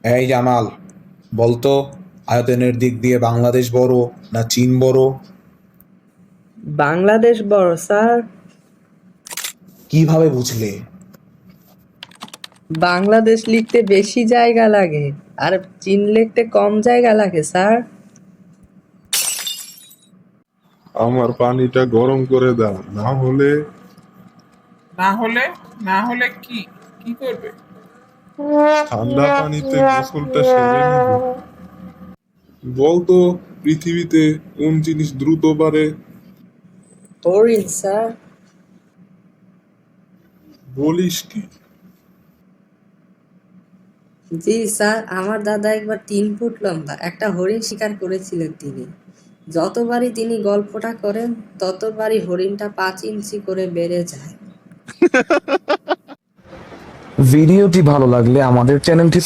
এই জামাল, বলতো আয়তনের দিক দিয়ে বাংলাদেশ বড় না চীন বড়? বাংলাদেশ বড় স্যার। কিভাবে বুঝলে? বাংলাদেশ লিখতে বেশি জায়গা লাগে আর চীন লিখতে কম জায়গা লাগে স্যার। আমার পানিটা গরম করে দাও, না হলে না হলে না হলে কি কি করবে? ঠান্ডা পানিতে গোসলটা সেরে নিব। বলতো পৃথিবীতে কোন জিনিস দ্রুত বাড়ে? হরিণ স্যার। বলিস কি? জি স্যার, আমার দাদা একবার 3 ফুট লম্বা একটা হরিণ শিকার করেছিলেন তিনি। যতবারই তিনি গল্পটা করেন ততবারই হরিণটা 5 ইঞ্চি করে বেড়ে যায়। ভিডিওটি ভালো লাগলে আমাদের চ্যানেলটি